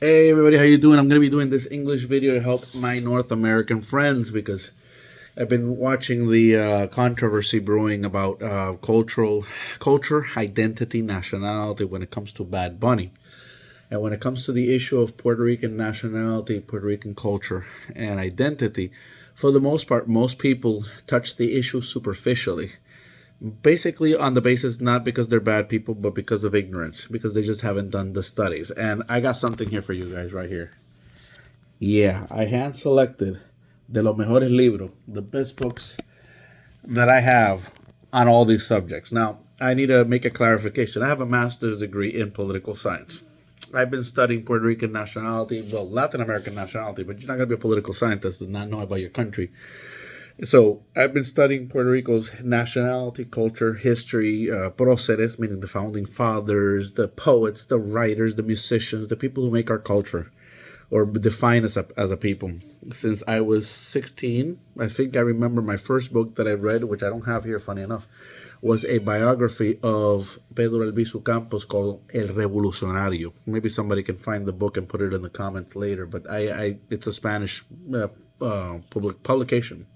Hey everybody, how you doing? I'm going to be doing this English video to help my North American friends because I've been watching the controversy brewing about culture, identity, nationality when it comes to Bad Bunny. And when it comes to the issue of Puerto Rican nationality, Puerto Rican culture, and identity, for the most part, most people touch the issue superficially. Basically, on the basis not because they're bad people, but because of ignorance, because they just haven't done the studies. And I got something here for you guys right here. Yeah, I hand selected de los mejores libros, the best books that I have on all these subjects. Now, I need to make a clarification. I have a master's degree in political science. I've been studying Puerto Rican nationality, well, Latin American nationality, but you're not going to be a political scientist and not know about your country. So I've been studying Puerto Rico's nationality, culture, history, próceres, meaning the founding fathers, the poets, the writers, the musicians, the people who make our culture or define us as a people. Since I was 16, I think I remember my first book that I read, which I don't have here, funny enough, was a biography of Pedro Albizu Campos called El Revolucionario. Maybe somebody can find the book and put it in the comments later, but it's a Spanish publication.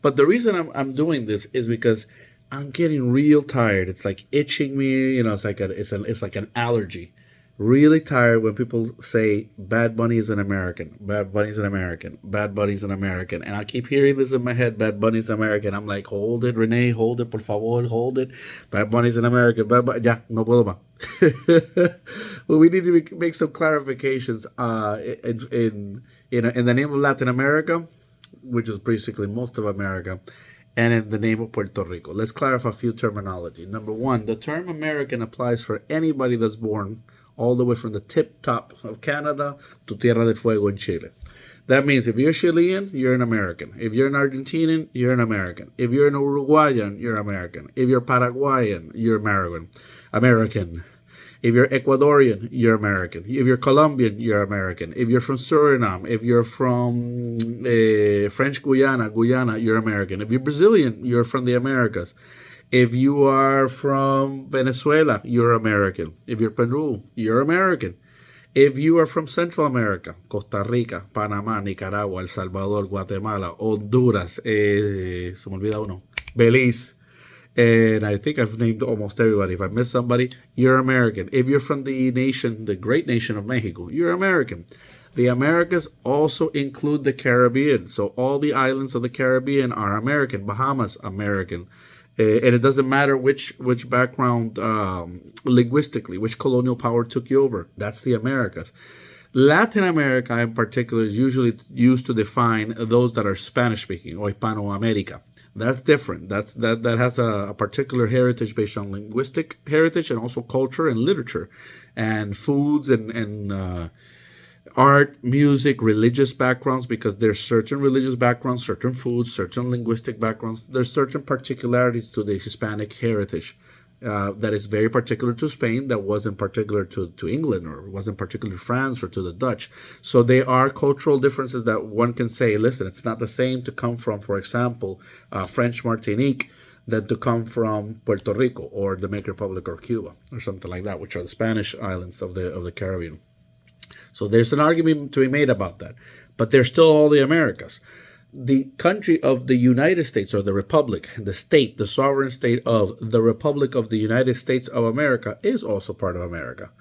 But the reason I'm doing this is because I'm getting real tired. It's like itching me, it's like an allergy. Really tired when people say Bad Bunny is an American, Bad Bunny's an American, Bad Bunny's an American, and I keep hearing this in my head, Bad Bunny's American. I'm like, hold it, Renee, hold it, por favor, hold it. Bad Bunny's an American, ya, no puedo más. Well, we need to make some clarifications in the name of Latin America, which is basically most of America, and in the name of Puerto Rico. Let's clarify a few terminology. Number one, the term American applies for anybody that's born all the way from the tip top of Canada to Tierra del Fuego in Chile. That means if you're Chilean, you're an American. If you're an Argentinian, you're an American. If you're an Uruguayan, you're American. If you're Paraguayan, you're American. If you're Ecuadorian, you're American. If you're Colombian, you're American. If you're from Suriname, if you're from French Guyana, you're American. If you're Brazilian, you're from the Americas. If you are from Venezuela, you're American. If you're Peru, you're American. If you are from Central America, Costa Rica, Panamá, Nicaragua, El Salvador, Guatemala, Honduras, se me olvida uno, Belize, and I think I've named almost everybody. If I miss somebody, you're American. If you're from the great nation of Mexico, you're American. The Americas also include the Caribbean. So all the islands of the Caribbean are American. Bahamas, American. And it doesn't matter which background linguistically, which colonial power took you over. That's the Americas. Latin America in particular is usually used to define those that are Spanish speaking, or Hispanoamerica. That's different. That has a particular heritage based on linguistic heritage and also culture and literature and foods and art, music, religious backgrounds, because there's certain religious backgrounds, certain foods, certain linguistic backgrounds. There's certain particularities to the Hispanic heritage that is very particular to Spain, that wasn't particular to England, or wasn't particular to France or to the Dutch. So there are cultural differences that one can say, listen, it's not the same to come from, for example, French Martinique than to come from Puerto Rico or Dominican Republic or Cuba or something like that, which are the Spanish islands of the Caribbean. So there's an argument to be made about that. But they're still all the Americas. The country of the United States, or the Republic, the state, the sovereign state of the Republic of the United States of America, is also part of America.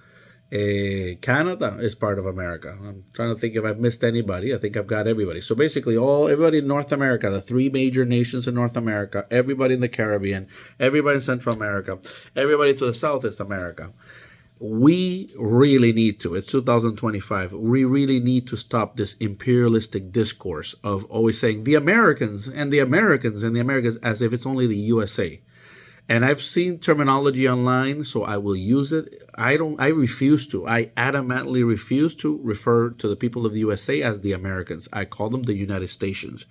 Canada is part of America. I'm trying to think if I've missed anybody. I think I've got everybody. So basically everybody in North America, the three major nations in North America, everybody in the Caribbean, everybody in Central America, everybody to the south is America. We really need to, it's 2025, we really need to stop this imperialistic discourse of always saying the Americans and the Americans and the Americans as if it's only the USA. And I've seen terminology online, so I will use it. I adamantly refuse to refer to the people of the USA as the Americans. I call them the United Stations.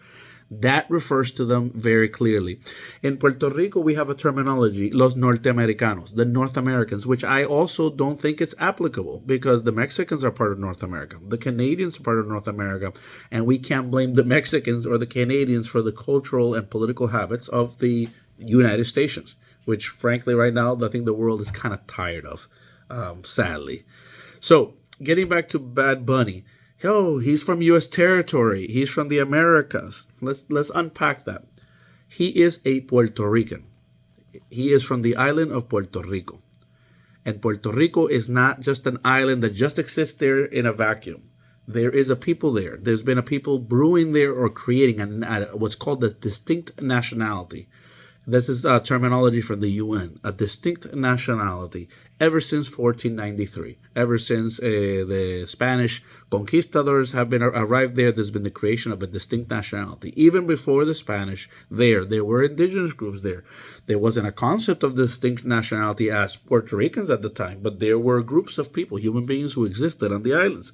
That refers to them very clearly. In Puerto Rico, we have a terminology, los norteamericanos, the North Americans, which I also don't think it's applicable because the Mexicans are part of North America. The Canadians are part of North America, and we can't blame the Mexicans or the Canadians for the cultural and political habits of the United Stations, which frankly right now I think the world is kind of tired of, sadly. So getting back to Bad Bunny. Oh, he's from U.S. territory. He's from the Americas. Let's unpack that. He is a Puerto Rican. He is from the island of Puerto Rico. And Puerto Rico is not just an island that just exists there in a vacuum. There is a people there. There's been a people brewing there or creating what's called a distinct nationality. This is terminology from the UN, a distinct nationality, ever since 1493. Ever since the Spanish conquistadors have been arrived there, there's been the creation of a distinct nationality. Even before the Spanish, there were indigenous groups there. There wasn't a concept of distinct nationality as Puerto Ricans at the time, but there were groups of people, human beings who existed on the islands.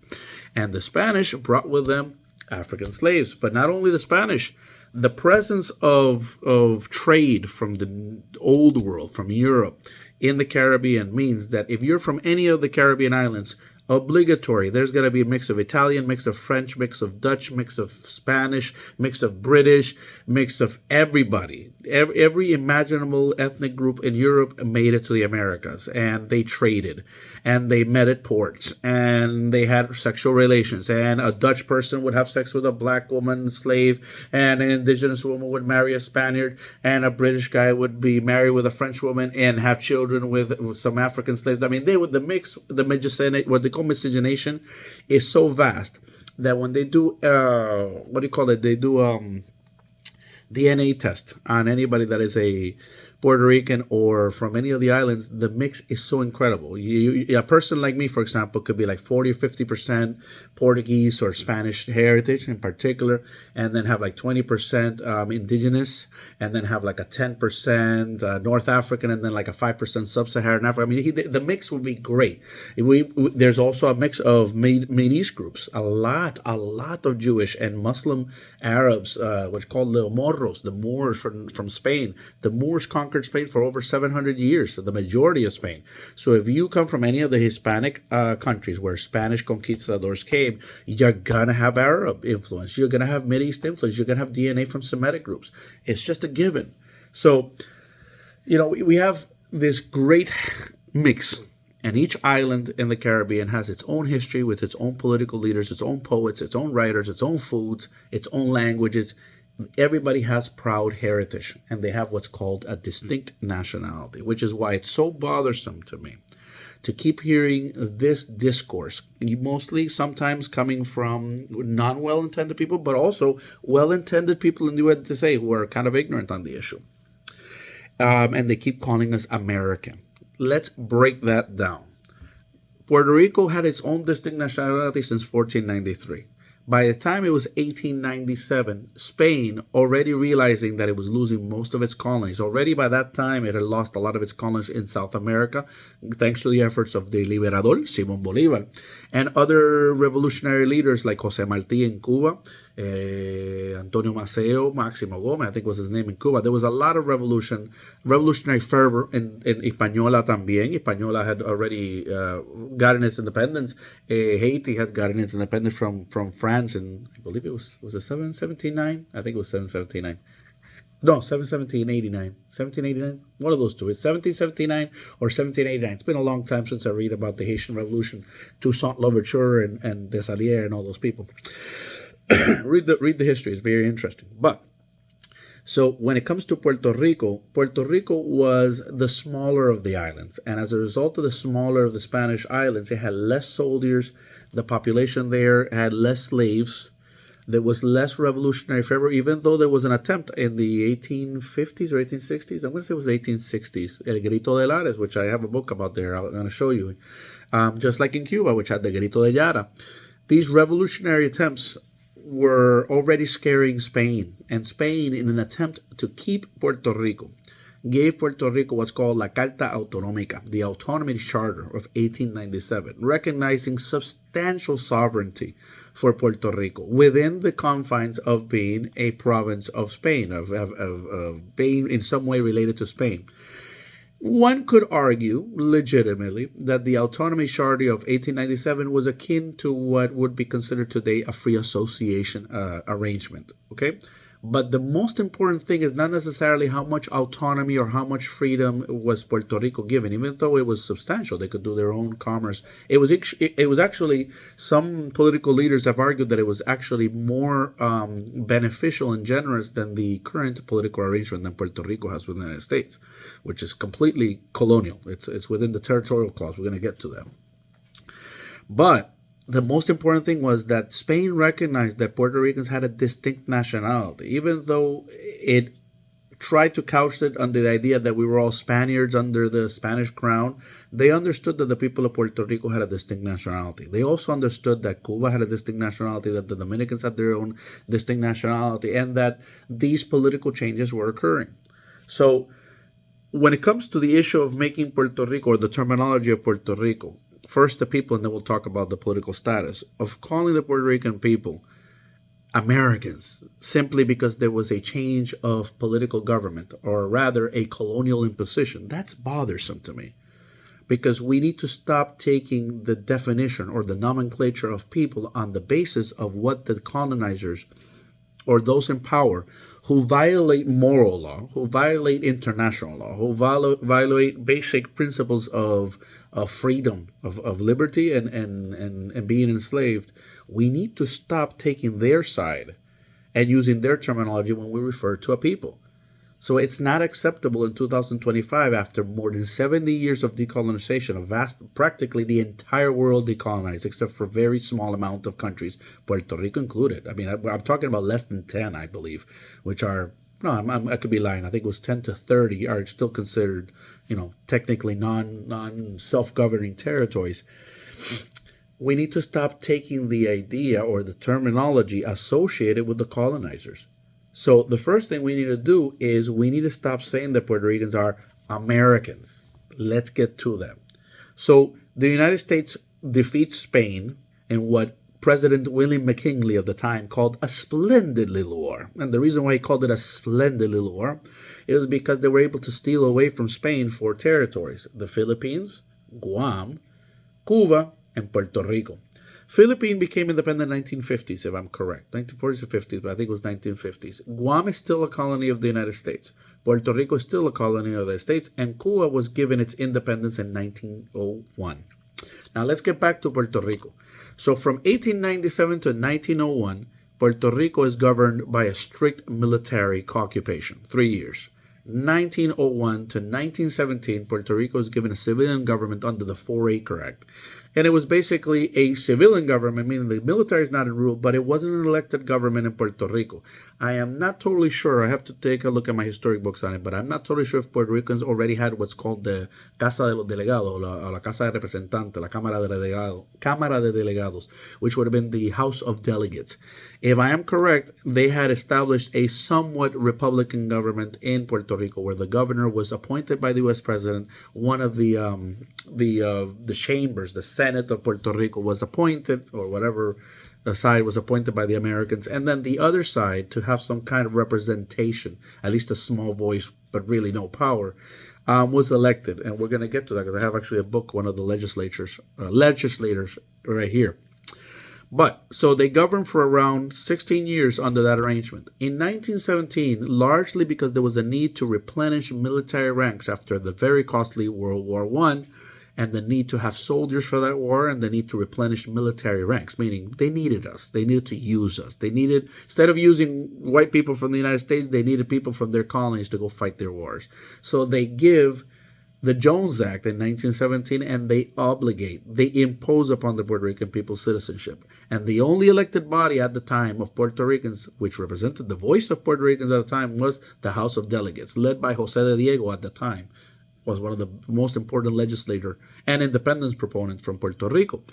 And the Spanish brought with them African slaves, but not only the Spanish. The presence of trade from the old world, from Europe, in the Caribbean means that if you're from any of the Caribbean islands, obligatory, there's going to be a mix of Italian, mix of French, mix of Dutch, mix of Spanish, mix of British, mix of everybody. Every imaginable ethnic group in Europe made it to the Americas, and they traded, and they met at ports, and they had sexual relations, and a Dutch person would have sex with a black woman slave, and an indigenous woman would marry a Spaniard, and a British guy would be married with a French woman and have children with some African slaves. I mean, they would the miscegenation, what they call miscegenation, is so vast that when they do they do DNA test on anybody that is a Puerto Rican or from any of the islands, the mix is so incredible. A person like me, for example, could be like 40 or 50% Portuguese or Spanish heritage in particular, and then have like 20% indigenous, and then have like a 10% North African, and then like a 5% Sub-Saharan African. I mean, the mix would be great. There's also a mix of Middle East groups, a lot of Jewish and Muslim Arabs, what's called the Moros, the Moors from Spain. The Moors conquered Spain for over 700 years, so the majority of Spain. So if you come from any of the Hispanic countries where Spanish conquistadors came, you're going to have Arab influence. You're going to have Middle East influence. You're going to have DNA from Semitic groups. It's just a given. So, we have this great mix. And each island in the Caribbean has its own history with its own political leaders, its own poets, its own writers, its own foods, its own languages. Everybody has proud heritage, and they have what's called a distinct nationality, which is why it's so bothersome to me to keep hearing this discourse, mostly sometimes coming from non-well-intended people, but also well-intended people in the USA who are kind of ignorant on the issue. And they keep calling us American. Let's break that down. Puerto Rico had its own distinct nationality since 1493. By the time it was 1897, Spain, already realizing that it was losing most of its colonies, already by that time it had lost a lot of its colonies in South America, thanks to the efforts of the Liberador, Simón Bolívar, and other revolutionary leaders like José Martí in Cuba, Antonio Maceo, Máximo Gómez, I think was his name in Cuba. There was a lot of revolutionary fervor in Hispaniola también. Hispaniola had already gotten its independence. Haiti had gotten its independence from France, and I believe it was it 779? I think it was 779. No, 1789. 1789? One of those two. It's 1779 or 1789. It's been a long time since I read about the Haitian Revolution, Toussaint Louverture and Desailliers and all those people. read the history. It's very interesting. But so when it comes to Puerto Rico was the smaller of the islands. And as a result of the smaller of the Spanish islands, it had less soldiers. The population there had less slaves. There was less revolutionary fervor, even though there was an attempt in the 1850s or 1860s. I'm going to say it was 1860s. El Grito de Lares, which I have a book about there. I'm going to show you. Just like in Cuba, which had the Grito de Yara. These revolutionary attempts were already scaring Spain. And Spain, in an attempt to keep Puerto Rico, gave Puerto Rico what's called La Carta Autonómica, the Autonomy Charter of 1897, recognizing substantial sovereignty for Puerto Rico within the confines of being a province of Spain, of being in some way related to Spain. One could argue, legitimately, that the Autonomy Charter of 1897 was akin to what would be considered today a free association arrangement. Okay, But the most important thing is not necessarily how much autonomy or how much freedom was Puerto Rico given, even though it was substantial. They could do their own commerce. It was actually, some political leaders have argued that it was actually more beneficial and generous than the current political arrangement that Puerto Rico has with the United States, which is completely colonial. It's within the territorial clause. We're going to get to that. But the most important thing was that Spain recognized that Puerto Ricans had a distinct nationality, even though it tried to couch it under the idea that we were all Spaniards under the Spanish crown. They understood that the people of Puerto Rico had a distinct nationality. They also understood that Cuba had a distinct nationality, that the Dominicans had their own distinct nationality, and that these political changes were occurring. So when it comes to the issue of making Puerto Rico, or the terminology of Puerto Rico, first the people, and then we'll talk about the political status, of calling the Puerto Rican people Americans simply because there was a change of political government, or rather a colonial imposition. That's bothersome to me, because we need to stop taking the definition or the nomenclature of people on the basis of what the colonizers or those in power who violate moral law, who violate international law, who violate basic principles of freedom, of liberty, and being enslaved. We need to stop taking their side and using their terminology when we refer to a people. So it's not acceptable in 2025, after more than 70 years of decolonization, practically the entire world decolonized, except for a very small amount of countries, Puerto Rico included. I mean, I'm talking about less than 10, I believe, which are, no, I could be lying. I think it was 10 to 30 are still considered, technically non-self-governing territories. We need to stop taking the idea or the terminology associated with the colonizers. So the first thing we need to do is we need to stop saying that Puerto Ricans are Americans. Let's get to them. So the United States defeats Spain in what President William McKinley of the time called a splendid little war. And the reason why he called it a splendid little war is because they were able to steal away from Spain 4 territories: the Philippines, Guam, Cuba, and Puerto Rico. Philippines became independent in the 1950s, if I'm correct. 1940s or 50s, but I think it was 1950s. Guam is still a colony of the United States. Puerto Rico is still a colony of the United States. And Cuba was given its independence in 1901. Now let's get back to Puerto Rico. So from 1897 to 1901, Puerto Rico is governed by a strict military occupation, 3 years. 1901 to 1917, Puerto Rico is given a civilian government under the 4-Acre Act. And it was basically a civilian government, meaning the military is not in rule, but it wasn't an elected government in Puerto Rico. I am not totally sure. I have to take a look at my historic books on it, but I'm not totally sure if Puerto Ricans already had what's called the Casa de los Delegados, la Casa de Representantes, la Cámara de Delegados, which would have been the House of Delegates. If I am correct, they had established a somewhat Republican government in Puerto Rico, where the governor was appointed by the U.S. president. One of the chambers, the Senate of Puerto Rico, was appointed, or whatever the side was appointed by the Americans, and then the other side, to have some kind of representation, at least a small voice, but really no power, was elected. And we're going to get to that because I have actually a book, one of the legislators right here. But so they governed for around 16 years under that arrangement. In 1917, largely because there was a need to replenish military ranks after the very costly World War I, and the need to have soldiers for that war, and the need to replenish military ranks, meaning they needed us. They needed to use us. They needed, instead of using white people from the United States, they needed people from their colonies to go fight their wars. So they give the Jones Act in 1917, and they impose upon the Puerto Rican people citizenship. And the only elected body at the time of Puerto Ricans, which represented the voice of Puerto Ricans at the time, was the House of Delegates, led by Jose de Diego at the time. Was one of the most important legislators and independence proponents from Puerto Rico.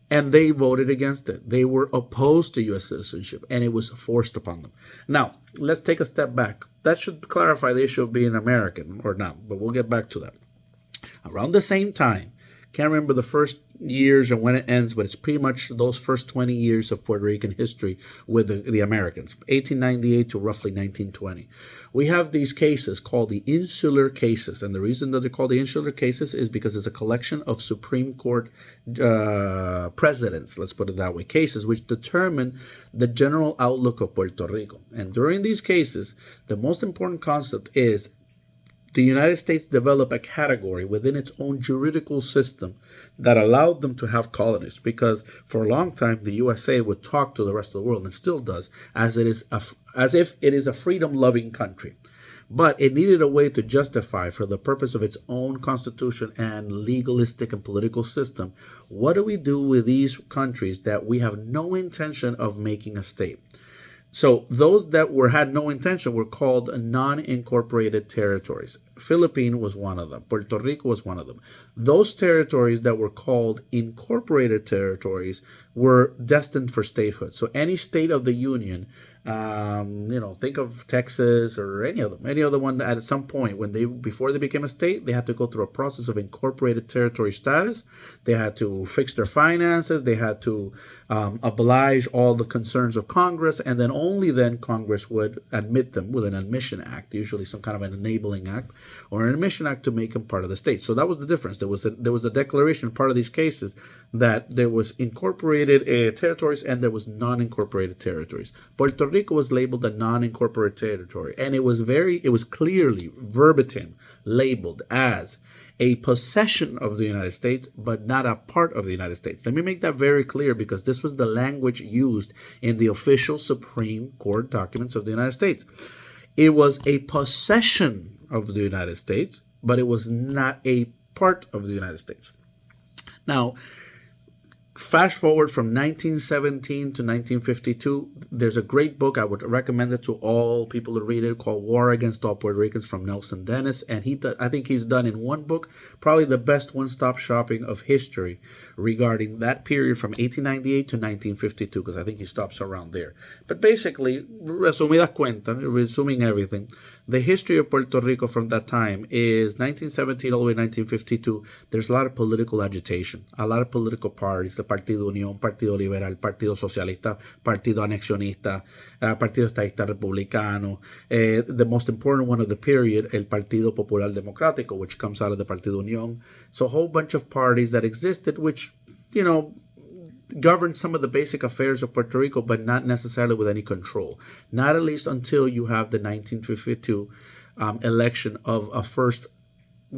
And they voted against it. They were opposed to U.S. citizenship, and it was forced upon them. Now, let's take a step back. That should clarify the issue of being American or not, but we'll get back to that. Around the same time, Can't remember the first years and when it ends, but it's pretty much those first 20 years of Puerto Rican history with the Americans, 1898 to roughly 1920. We have these cases called the insular cases, and the reason that they're called the insular cases is because it's a collection of Supreme Court presidents, let's put it that way, cases which determine the general outlook of Puerto Rico. And during these cases, the most important concept is the United States developed a category within its own juridical system that allowed them to have colonies, because for a long time the USA would talk to the rest of the world, and still does, as if it is a freedom-loving country. But it needed a way to justify, for the purpose of its own constitution and legalistic and political system, what do we do with these countries that we have no intention of making a state? So those that had no intention were called non-incorporated territories. Philippines was one of them. Puerto Rico was one of them. Those territories that were called incorporated territories were destined for statehood. So any state of the Union, think of Texas or any other one that at some point before they became a state, they had to go through a process of incorporated territory status. They had to fix their finances. They had to oblige all the concerns of Congress, and then only then Congress would admit them with an admission act, usually some kind of an enabling act or an admission act to make them part of the state. So that was the difference. There was a declaration in part of these cases that there was incorporated territories and there was non-incorporated territories. Puerto Rico was labeled a non-incorporated territory, and it was clearly verbatim labeled as a possession of the United States, but not a part of the United States. Let me make that very clear, because this was the language used in the official Supreme Court documents of the United States. It was a possession of the United States, but it was not a part of the United States. Now, fast forward from 1917 to 1952, there's a great book. I would recommend it to all people to read it, called War Against All Puerto Ricans, from Nelson Dennis. And I think he's done in one book probably the best one-stop shopping of history regarding that period from 1898 to 1952, because I think he stops around there. But basically, resuming everything, the history of Puerto Rico from that time is 1917 all the way to 1952. There's a lot of political agitation, a lot of political parties, the Partido Unión, Partido Liberal, Partido Socialista, Partido Anexionista, Partido Estadista Republicano. The most important one of the period, El Partido Popular Democrático, which comes out of the Partido Unión. So a whole bunch of parties that existed, which, governed some of the basic affairs of Puerto Rico, but not necessarily with any control. Not at least until you have the 1952 election of a first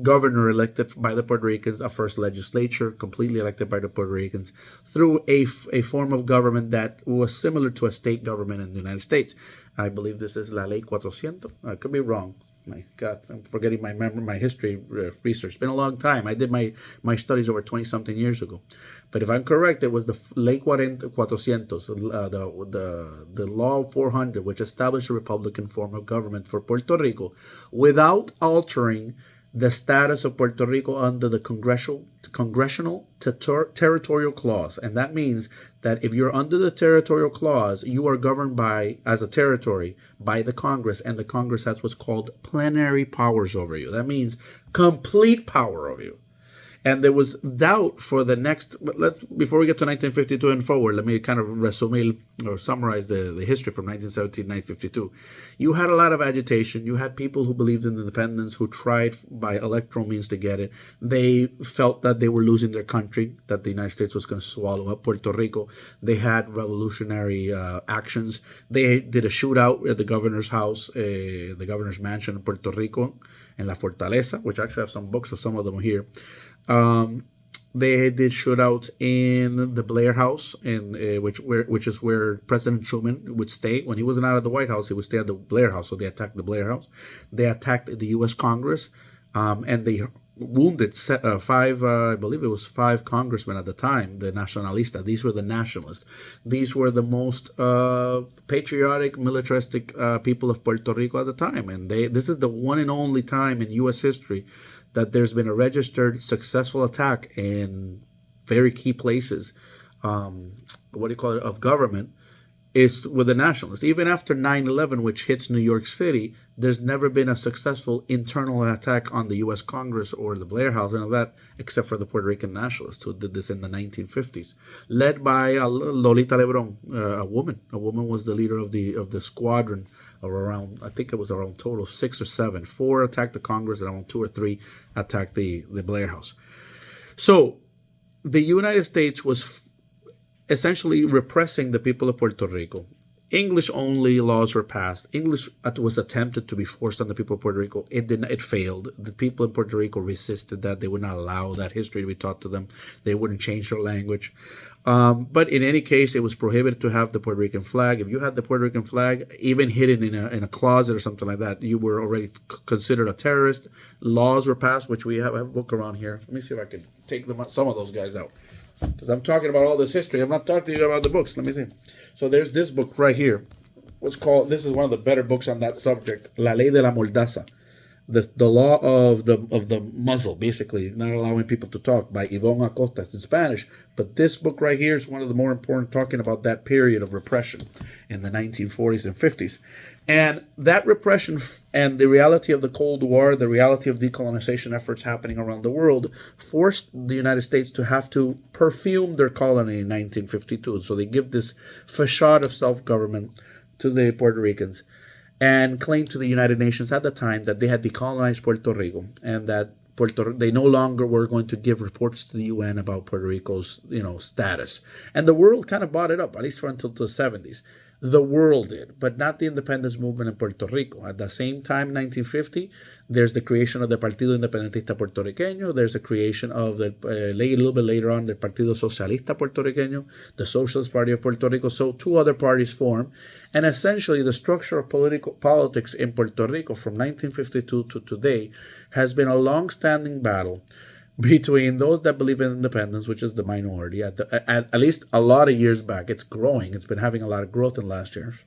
governor elected by the Puerto Ricans, a first legislature completely elected by the Puerto Ricans, through a form of government that was similar to a state government in the United States. I believe this is La Ley 400. I could be wrong. My God, I'm forgetting my history research. It's been a long time. I did my studies over 20-something years ago. But if I'm correct, it was the Ley 400, the Law 400, which established a republican form of government for Puerto Rico without altering the status of Puerto Rico under the congressional territorial clause. And that means that if you're under the territorial clause, you are governed as a territory by the Congress, and the Congress has what's called plenary powers over you. That means complete power over you. And there was doubt for the next, before we get to 1952 and forward, let me kind of resume or summarize the history from 1917 to 1952. You had a lot of agitation. You had people who believed in independence, who tried by electoral means to get it. They felt that they were losing their country, that the United States was going to swallow up Puerto Rico. They had revolutionary actions. They did a shootout at the governor's house, the governor's mansion in Puerto Rico, in La Fortaleza, which actually have some books of some of them here. They did shootouts in the Blair House, which is where President Truman would stay when he wasn't out of the White House. He would stay at the Blair House, so they attacked the Blair House. They attacked the U.S. Congress, and they wounded five congressmen at the time, the nationalista. These were the nationalists. These were the most patriotic, militaristic people of Puerto Rico at the time, and this is the one and only time in U.S. history that there's been a registered successful attack in very key places, of government, is with the nationalists. Even after 9/11, which hits New York City, there's never been a successful internal attack on the U.S. Congress or the Blair House and all that, except for the Puerto Rican nationalists who did this in the 1950s, led by Lolita Lebron, a woman. A woman was the leader of the squadron of around, I think it was around total 6 or 7. 4 attacked the Congress, and around 2 or 3 attacked the Blair House. So the United States was essentially repressing the people of Puerto Rico. English-only laws were passed. English was attempted to be forced on the people of Puerto Rico. It did not, it failed. The people in Puerto Rico resisted that. They would not allow that history to be taught to them. They wouldn't change their language. But in any case, it was prohibited to have the Puerto Rican flag. If you had the Puerto Rican flag, even hidden in a closet or something like that, you were already considered a terrorist. Laws were passed, which we have a book around here. Let me see if I can take some of those guys out. Because I'm talking about all this history. I'm not talking to you about the books. Let me see. So there's this book right here. This is one of the better books on that subject. La Ley de la Mordaza. The law of the muzzle, basically, not allowing people to talk, by Ivonne Acosta. It's in Spanish. But this book right here is one of the more important, talking about that period of repression in the 1940s and 50s. And that repression and the reality of the Cold War, the reality of decolonization efforts happening around the world, forced the United States to have to perfume their colony in 1952. So they give this facade of self-government to the Puerto Ricans and claimed to the United Nations at the time that they had decolonized Puerto Rico and that they no longer were going to give reports to the UN about Puerto Rico's, status. And the world kind of bought it up, at least for until the 70s. The world did, but not the independence movement in Puerto Rico. At the same time, 1950, there's the creation of the Partido Independentista Puertorriqueño. There's the creation of a little bit later on, the Partido Socialista Puertorriqueño, the Socialist Party of Puerto Rico. So 2 other parties form. And essentially, the structure of politics in Puerto Rico from 1952 to today has been a long-standing battle between those that believe in independence, which is the minority, at least a lot of years back. It's growing. It's been having a lot of growth in the last years.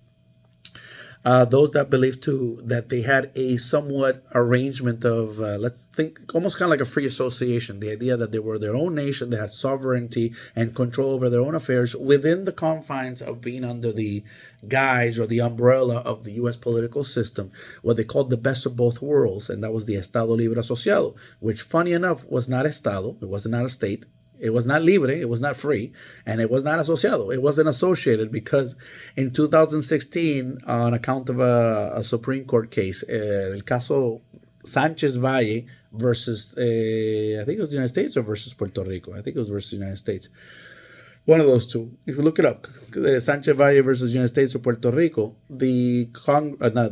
Those that believe, too, that they had a somewhat arrangement of, let's think, almost kind of like a free association. The idea that they were their own nation, they had sovereignty and control over their own affairs within the confines of being under the guise or the umbrella of the U.S. political system, what they called the best of both worlds, and that was the Estado Libre Asociado, which, funny enough, was not Estado. It was not a state. It was not libre, it was not free, and it was not asociado. It wasn't associated because in 2016, on account of a Supreme Court case, el caso Sanchez Valle versus, I think it was the United States or versus Puerto Rico. I think it was versus the United States. One of those two. If you look it up, Sanchez Valle versus United States or Puerto Rico, the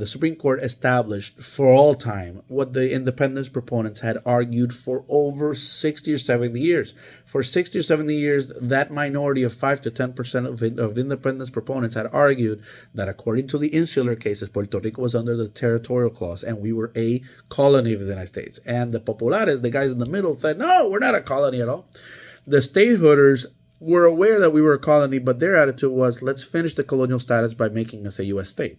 Supreme Court established for all time what the independence proponents had argued for over 60 or 70 years. For 60 or 70 years, that minority of 5 to 10% of independence proponents had argued that according to the insular cases, Puerto Rico was under the territorial clause and we were a colony of the United States. And the populares, the guys in the middle, said, no, we're not a colony at all. The stateholders were aware that we were a colony, but their attitude was, let's finish the colonial status by making us a U.S. state.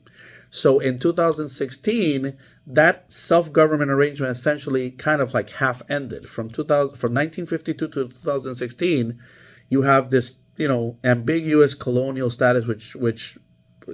So in 2016, that self-government arrangement essentially kind of like half ended. From 1952 to 2016, you have this, ambiguous colonial status, which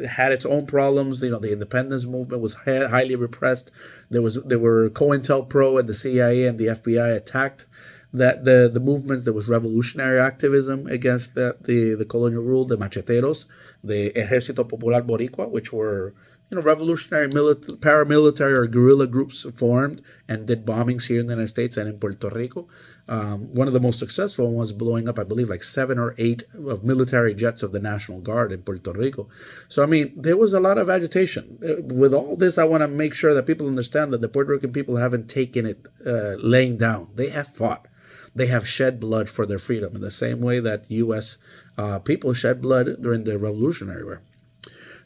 had its own problems. The independence movement was highly repressed. There were COINTELPRO and the CIA and the FBI attacked that the movements. There was revolutionary activism against the colonial rule, the macheteros, the Ejército Popular Boricua, which were revolutionary paramilitary or guerrilla groups formed and did bombings here in the United States and in Puerto Rico. One of the most successful was blowing up, I believe, like 7 or 8 of military jets of the National Guard in Puerto Rico. So, there was a lot of agitation. With all this, I want to make sure that people understand that the Puerto Rican people haven't taken it laying down. They have fought. They have shed blood for their freedom in the same way that U.S. People shed blood during the Revolutionary War.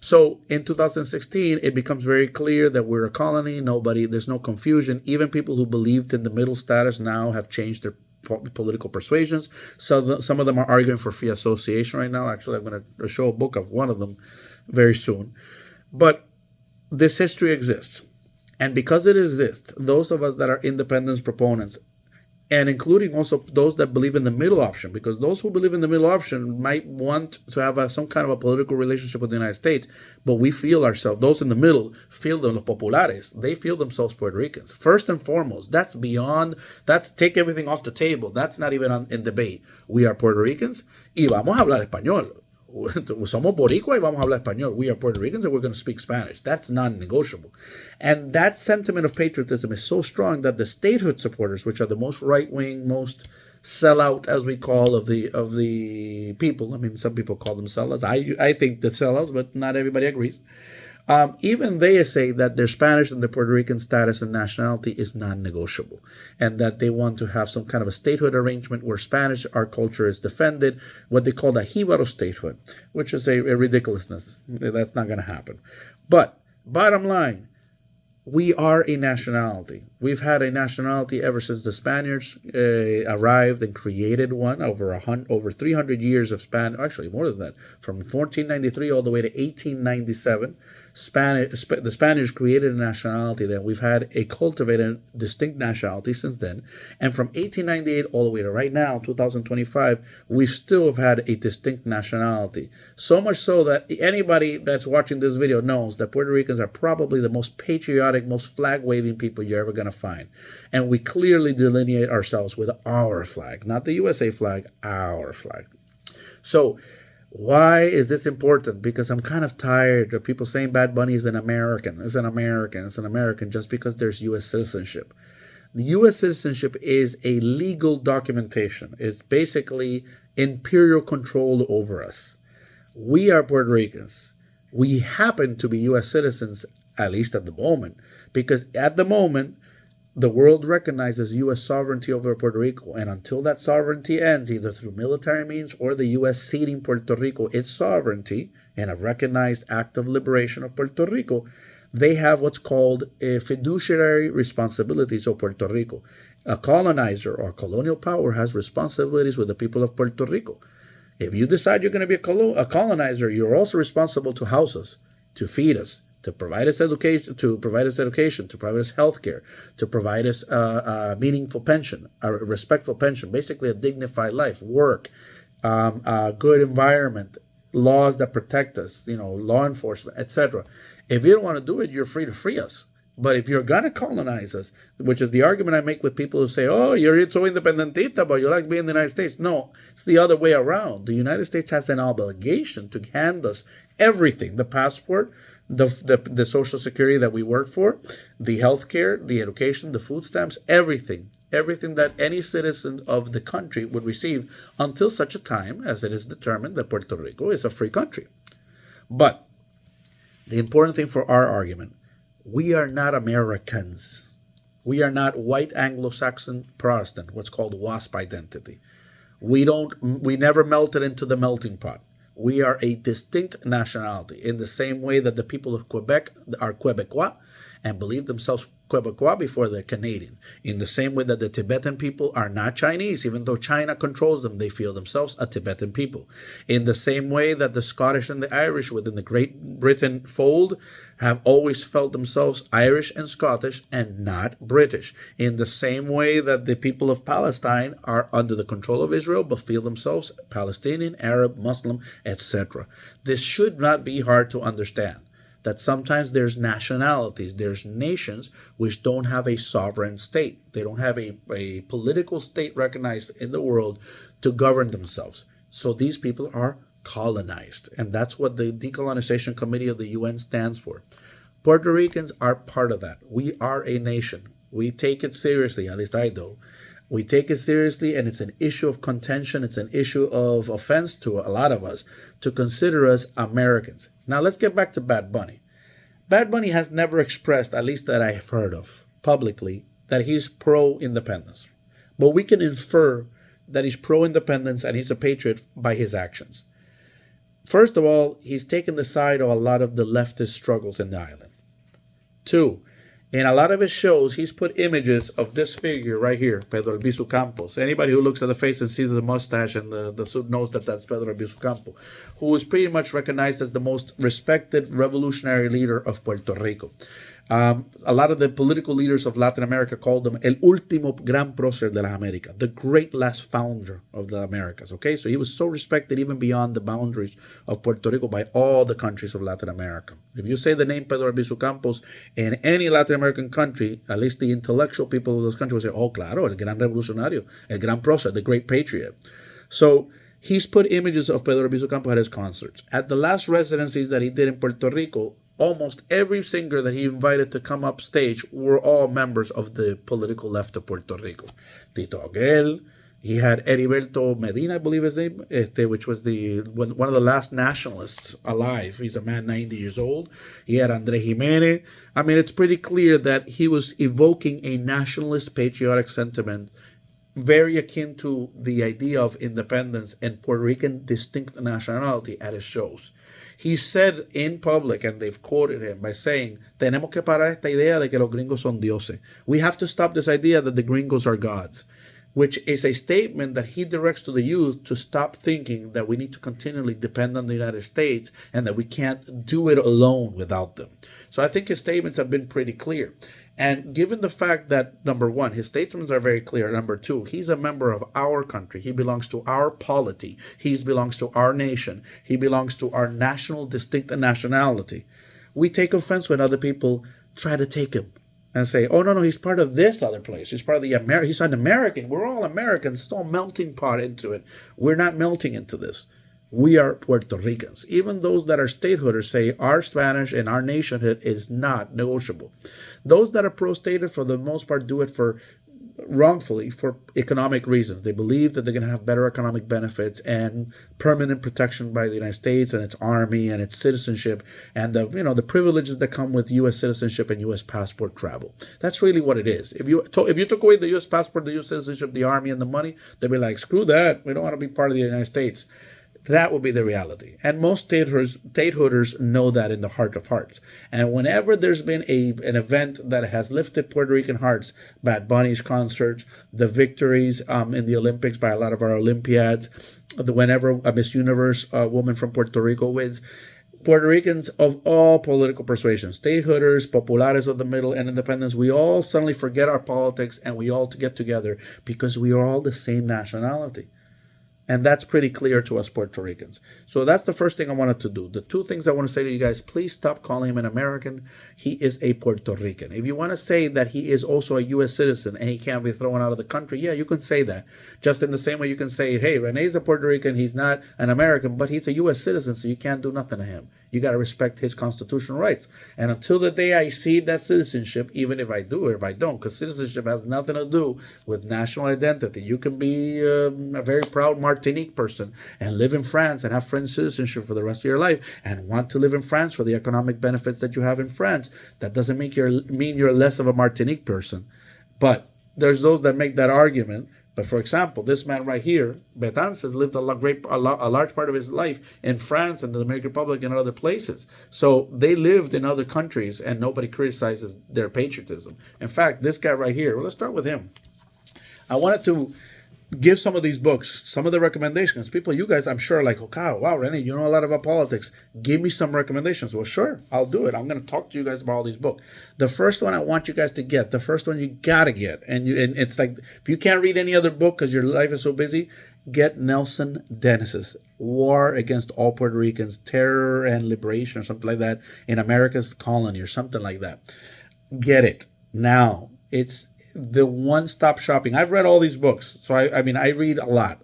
So in 2016, it becomes very clear that we're a colony. There's no confusion. Even people who believed in the middle status now have changed their political persuasions. So some of them are arguing for free association right now. Actually, I'm going to show a book of one of them very soon. But this history exists. And because it exists, those of us that are independence proponents and including also those that believe in the middle option, because those who believe in the middle option might want to have some kind of a political relationship with the United States, but we feel ourselves, those in the middle feel them, los populares, they feel themselves Puerto Ricans. First and foremost, that's beyond, that's take everything off the table. That's not even in debate. We are Puerto Ricans y vamos a hablar español. Somos boricua y vamos a hablar español. We are Puerto Ricans and we're going to speak Spanish. That's non-negotiable. And that sentiment of patriotism is so strong that the statehood supporters, which are the most right-wing, most sellout, as we call, of the people. I mean, some people call them sellouts. I think they're sellouts, but not everybody agrees. Even they say that their Spanish and their Puerto Rican status and nationality is non-negotiable, and that they want to have some kind of a statehood arrangement where Spanish, our culture, is defended, what they call the Jíbaro statehood, which is a ridiculousness. That's not going to happen. But bottom line, we are a nationality. We've had a nationality ever since the Spaniards arrived and created one, over 300 years of Spanish, actually more than that, from 1493 all the way to 1897. The Spaniards created a nationality. Then we've had a cultivated, distinct nationality since then. And from 1898 all the way to right now, 2025, we still have had a distinct nationality. So much so that anybody that's watching this video knows that Puerto Ricans are probably the most patriotic, most flag-waving people you're ever going to find. And we clearly delineate ourselves with our flag, not the USA flag, our flag. So why is this important? Because I'm kind of tired of people saying Bad Bunny is an American, just because there's U.S. citizenship. The U.S. citizenship is a legal documentation. It's basically imperial control over us. We are Puerto Ricans. We happen to be U.S. citizens, at least at the moment, because at the moment, the world recognizes U.S. sovereignty over Puerto Rico, and until that sovereignty ends, either through military means or the U.S. ceding Puerto Rico its sovereignty and a recognized act of liberation of Puerto Rico, they have what's called a fiduciary responsibilities of Puerto Rico. A colonizer or colonial power has responsibilities with the people of Puerto Rico. If you decide you're going to be a colonizer, you're also responsible to house us, to feed us, to provide us education, to provide us health care, to provide us a meaningful pension, a respectful pension, basically a dignified life, work, a good environment, laws that protect us, law enforcement, etc. If you don't want to do it, you're free to free us. But if you're going to colonize us, which is the argument I make with people who say, oh, you're so independentista, but you like being in the United States. No, it's the other way around. The United States has an obligation to hand us everything, the passport, the Social Security that we work for, the health care, the education, the food stamps, everything that any citizen of the country would receive until such a time as it is determined that Puerto Rico is a free country. But the important thing for our argument, we are not Americans. We are not white Anglo-Saxon Protestant, what's called WASP identity. We never melted into the melting pot. We are a distinct nationality in the same way that the people of Quebec are Quebecois and believe themselves Quebecois before they're Canadian. In the same way that the Tibetan people are not Chinese, even though China controls them, they feel themselves a Tibetan people. In the same way that the Scottish and the Irish within the Great Britain fold have always felt themselves Irish and Scottish and not British. In the same way that the people of Palestine are under the control of Israel but feel themselves Palestinian, Arab, Muslim, etc. This should not be hard to understand. That sometimes there's nationalities, there's nations which don't have a sovereign state. They don't have a political state recognized in the world to govern themselves. So these people are colonized. And that's what the Decolonization Committee of the UN stands for. Puerto Ricans are part of that. We are a nation. We take it seriously, at least I do. We take it seriously, and it's an issue of contention. It's an issue of offense to a lot of us to consider us Americans. Now, let's get back to Bad Bunny. Bad Bunny has never expressed, at least that I have heard of, publicly, that he's pro-independence. But we can infer that he's pro-independence and he's a patriot by his actions. First of all, he's taken the side of a lot of the leftist struggles in the island. Two, in a lot of his shows, he's put images of this figure right here, Pedro Albizu Campos. Anybody who looks at the face and sees the mustache and the suit knows that that's Pedro Albizu Campos, who is pretty much recognized as the most respected revolutionary leader of Puerto Rico. A lot of the political leaders of Latin America called him el último gran prócer de las Américas, the great last founder of the Americas. Okay, so he was so respected even beyond the boundaries of Puerto Rico by all the countries of Latin America. If you say the name Pedro Albizu Campos in any Latin American country, at least the intellectual people of those countries will say, oh, claro, el gran revolucionario, el gran prócer, the great patriot. So he's put images of Pedro Albizu Campos at his concerts. At the last residencies that he did in Puerto Rico, almost every singer that he invited to come up stage were all members of the political left of Puerto Rico. Tito Aguel, he had Heriberto Medina, I believe his name, which was one of the last nationalists alive. He's a man 90 years old. He had André Jiménez. I mean, it's pretty clear that he was evoking a nationalist patriotic sentiment very akin to the idea of independence and Puerto Rican distinct nationality at his shows. He said in public, and they've quoted him by saying, tenemos que parar esta idea de que los gringos son dioses. We have to stop this idea that the gringos are gods, which is a statement that he directs to the youth to stop thinking that we need to continually depend on the United States and that we can't do it alone without them. So I think his statements have been pretty clear. And given the fact that, number one, his statements are very clear. Number two, he's a member of our country. He belongs to our polity. He belongs to our nation. He belongs to our national distinct nationality. We take offense when other people try to take him and say, oh, no, he's part of this other place. He's part of the he's an American. We're all Americans. It's all melting pot into it. We're not melting into this. We are Puerto Ricans. Even those that are statehooders say our Spanish and our nationhood is not negotiable. Those that are pro-statehood, for the most part, do it wrongfully for economic reasons. They believe that they're going to have better economic benefits and permanent protection by the United States and its army and its citizenship and the privileges that come with U.S. citizenship and U.S. passport travel. That's really what it is. If you took away the U.S. passport, the U.S. citizenship, the army, and the money, they'd be like, screw that. We don't want to be part of the United States. That would be the reality. And most statehooders know that in the heart of hearts. And whenever there's been an event that has lifted Puerto Rican hearts, Bad Bunny's concerts, the victories in the Olympics by a lot of our Olympiads, whenever a Miss Universe woman from Puerto Rico wins, Puerto Ricans of all political persuasions, statehooders, populares of the middle, and independents, we all suddenly forget our politics and we all get together because we are all the same nationality. And that's pretty clear to us Puerto Ricans. So that's the first thing I wanted to do. The two things I want to say to you guys, please stop calling him an American. He is a Puerto Rican. If you want to say that he is also a U.S. citizen and he can't be thrown out of the country, yeah, you can say that. Just in the same way you can say, hey, Rene's a Puerto Rican, he's not an American, but he's a U.S. citizen, so you can't do nothing to him. You got to respect his constitutional rights. And until the day I cede that citizenship, even if I do or if I don't, because citizenship has nothing to do with national identity. You can be a very proud Martinique person and live in France and have French citizenship for the rest of your life and want to live in France for the economic benefits that you have in France. That doesn't mean you're less of a Martinique person. But there's those that make that argument. But for example, this man right here, Betances, lived a large part of his life in France and the Dominican Republic and other places. So they lived in other countries and nobody criticizes their patriotism. In fact, this guy right here, well, let's start with him. I wanted to give some of these books, some of the recommendations. People, you guys, I'm sure are like, okay, wow, Rene, you know a lot about politics. Give me some recommendations. Well, sure, I'll do it. I'm going to talk to you guys about all these books. The first one I want you guys to get, the first one you got to get. And it's like, if you can't read any other book because your life is so busy, get Nelson Dennis's War Against All Puerto Ricans, Terror and Liberation or something like that in America's Colony or something like that. Get it now. It's the one-stop shopping. I've read all these books, so I read a lot.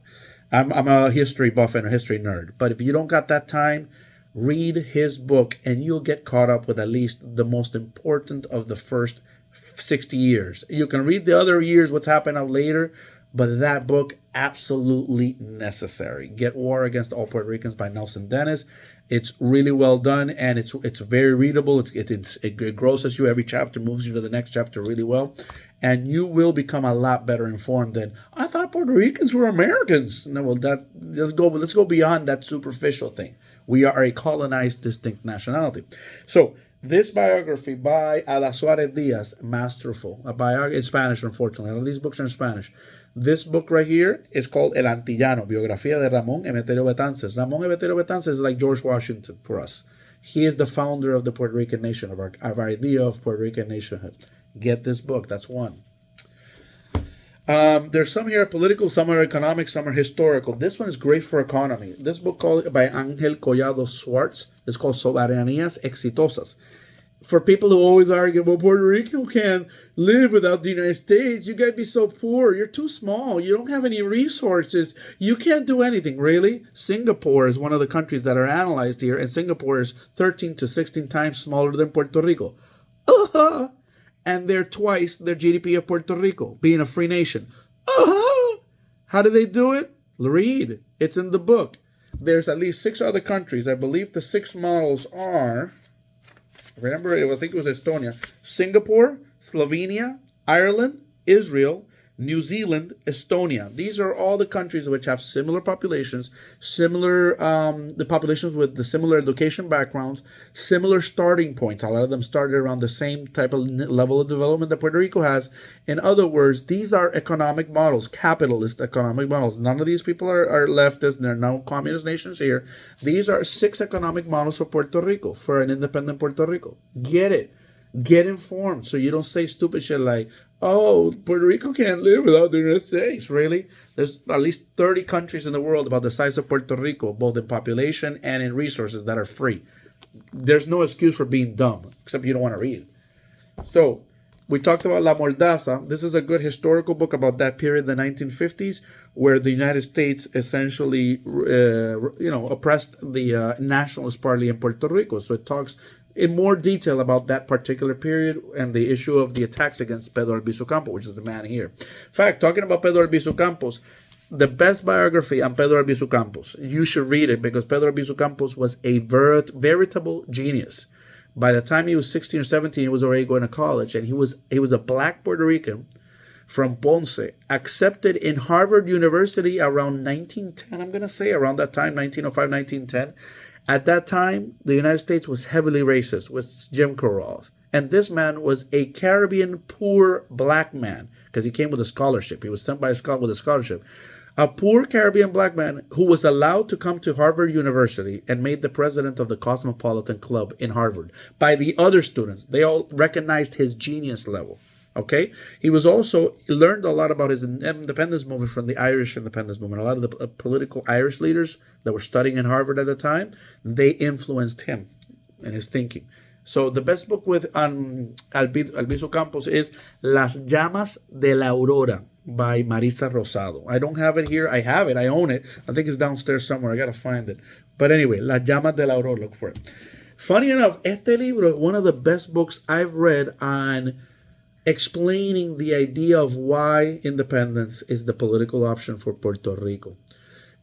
I'm a history buff and a history nerd. But if you don't got that time, read his book and you'll get caught up with at least the most important of the first 60 years. You can read the other years, what's happened out later, but that book, absolutely necessary. Get War Against All Puerto Ricans by Nelson Dennis. It's really well done, and it's very readable. It grosses you. Every chapter moves you to the next chapter really well, and you will become a lot better informed than, I thought thought Puerto Ricans were Americans. No, well, let's go beyond that superficial thing. We are a colonized, distinct nationality. So this biography by Ala Suarez Diaz, masterful. A biography in Spanish, unfortunately. All these books are in Spanish. This book right here is called El Antillano, Biografía de Ramón Emeterio Betances. Ramón Emeterio Betances is like George Washington for us. He is the founder of the Puerto Rican nation, of our idea of Puerto Rican nationhood. Get this book. That's one. There's some here political, some are economic, some are historical. This one is great for economy. This book called by Ángel Collado Schwartz is called Soberanías Exitosas. For people who always argue, well, Puerto Rico can't live without the United States. You got to be so poor. You're too small. You don't have any resources. You can't do anything. Really? Singapore is one of the countries that are analyzed here, and Singapore is 13 to 16 times smaller than Puerto Rico. And they're twice the GDP of Puerto Rico, being a free nation. How do they do it? Read. It's in the book. There's at least 6 other countries. I believe the 6 models are... Remember, I think it was Estonia, Singapore, Slovenia, Ireland, Israel, New Zealand, Estonia. These are all the countries which have similar populations, the populations with the similar education backgrounds, similar starting points. A lot of them started around the same type of level of development that Puerto Rico has. In other words, these are economic models, capitalist economic models. None of these people are leftists. There are no communist nations here. These are 6 economic models for Puerto Rico, for an independent Puerto Rico. Get it. Get informed so you don't say stupid shit like, oh, Puerto Rico can't live without the United States. Really? There's at least 30 countries in the world about the size of Puerto Rico, both in population and in resources, that are free. There's no excuse for being dumb, except you don't want to read. So, we talked about La Mordaza. This is a good historical book about that period, the 1950s, where the United States essentially, oppressed the Nationalist Party in Puerto Rico. So it talks in more detail about that particular period and the issue of the attacks against Pedro Albizu Campos, which is the man here. In fact, talking about Pedro Albizu Campos, the best biography on Pedro Albizu Campos, you should read it because Pedro Albizu Campos was a veritable genius. By the time he was 16 or 17, he was already going to college, and he was a black Puerto Rican from Ponce, accepted in Harvard University around 1910, I'm going to say, around that time, 1905, 1910. At that time, the United States was heavily racist with Jim Crow laws. And this man was a Caribbean poor black man because he came with a scholarship. He was sent by with a scholarship. A poor Caribbean black man who was allowed to come to Harvard University and made the president of the Cosmopolitan Club in Harvard by the other students. They all recognized his genius level. Okay? He learned a lot about his independence movement from the Irish independence movement. A lot of the political Irish leaders that were studying in Harvard at the time, they influenced him and his thinking. So the best book with Albizu Campos is Las Llamas de la Aurora by Marisa Rosado. I don't have it here. I have it. I own it. I think it's downstairs somewhere. I got to find it. But anyway, Las Llamas de la Aurora. Look for it. Funny enough, este libro is one of the best books I've read on explaining the idea of why independence is the political option for Puerto Rico.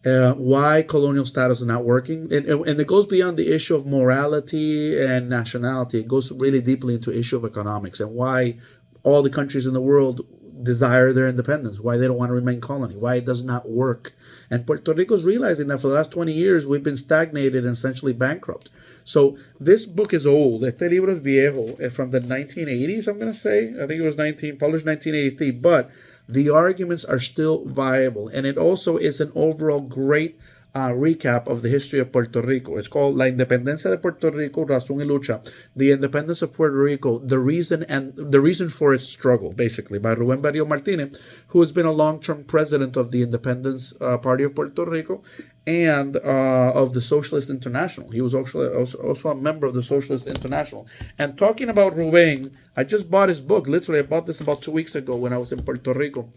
Why colonial status is not working. And it goes beyond the issue of morality and nationality. It goes really deeply into the issue of economics and why all the countries in the world desire their independence, why they don't want to remain colony, why it does not work. And Puerto Rico is realizing that for the last 20 years, we've been stagnated and essentially bankrupt. So this book is old. Este libro es viejo, from the 1980s, I'm going to say. I think it was published 1983, but the arguments are still viable. And it also is an overall great recap of the history of Puerto Rico. It's called La Independencia de Puerto Rico, Razón y Lucha, The Independence of Puerto Rico, the reason for its struggle, basically, by Rubén Darío Martínez, who has been a long-term president of the Independence Party of Puerto Rico and of the Socialist International. He was also a member of the Socialist International. And talking about Rubén, I just bought his book. Literally, I bought this about 2 weeks ago when I was in Puerto Rico.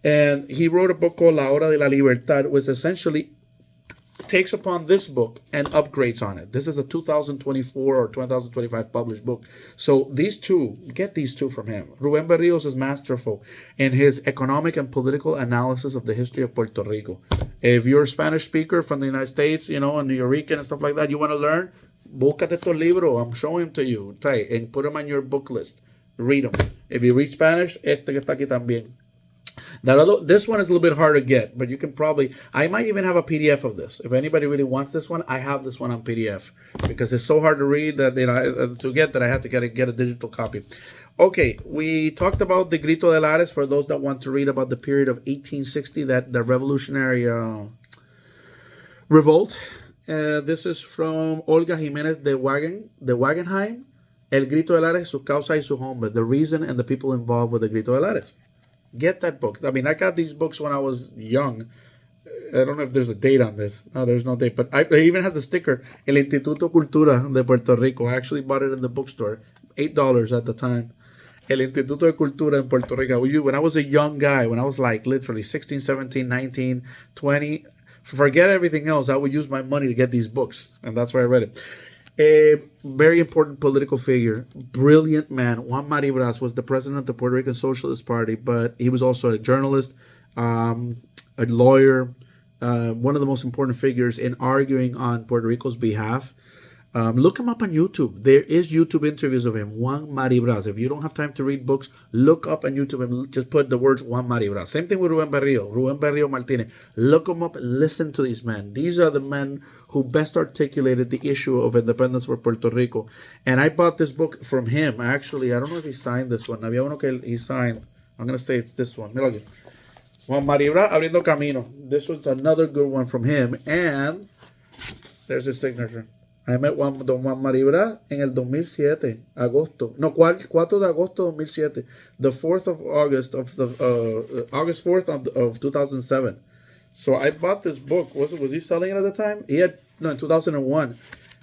And he wrote a book called La Hora de la Libertad, which essentially takes upon this book and upgrades on it. This is a 2024 or 2025 published book. So get these two from him. Rubén Berríos is masterful in his economic and political analysis of the history of Puerto Rico. If you're a Spanish speaker from the United States, and New Rican and stuff like that, you want to learn, búscate estos libros. I'm showing them to you. Try and put them on your book list. Read them. If you read Spanish, este que está aquí también. This one is a little bit hard to get, but you can probably. I might even have a PDF of this. If anybody really wants this one, I have this one on PDF because it's so hard to read that to get that I had to get a digital copy. Okay, we talked about the Grito de Lares for those that want to read about the period of 1860, that the revolutionary revolt. This is from Olga Jimenez de Wagenheim. El Grito de Lares, su causa y su hombre. The reason and the people involved with the Grito de Lares. Get that book. I mean, I got these books when I was young. I don't know if there's a date on this. No, there's no date. But it even has a sticker. El Instituto Cultura de Puerto Rico. I actually bought it in the bookstore. $8 at the time. El Instituto de Cultura en Puerto Rico. When I was a young guy, when I was like literally 16, 17, 19, 20, forget everything else. I would use my money to get these books. And that's why I read it. A very important political figure, brilliant man. Juan Maribras was the president of the Puerto Rican Socialist Party, but he was also a journalist, a lawyer, one of the most important figures in arguing on Puerto Rico's behalf. Look him up on YouTube. There is YouTube interviews of him, Juan Maribras. If you don't have time to read books, look up on YouTube and just put the words Juan Maribras. Same thing with Rubén Berrío Martinez. Look them up and listen to these men. These are the men who best articulated the issue of independence for Puerto Rico. And I bought this book from him. Actually, I don't know if he signed this one. Había uno que he signed. I'm going to say it's this one. Mira aquí. Juan Maribras, Abriendo Camino. This was another good one from him. And there's his signature. I met Don Juan Maribra en el 2007, agosto. No, 4 de agosto 2007. The 4th of August of the August 4th of 2007. So I bought this book. Was he selling it at the time? He had no in 2001.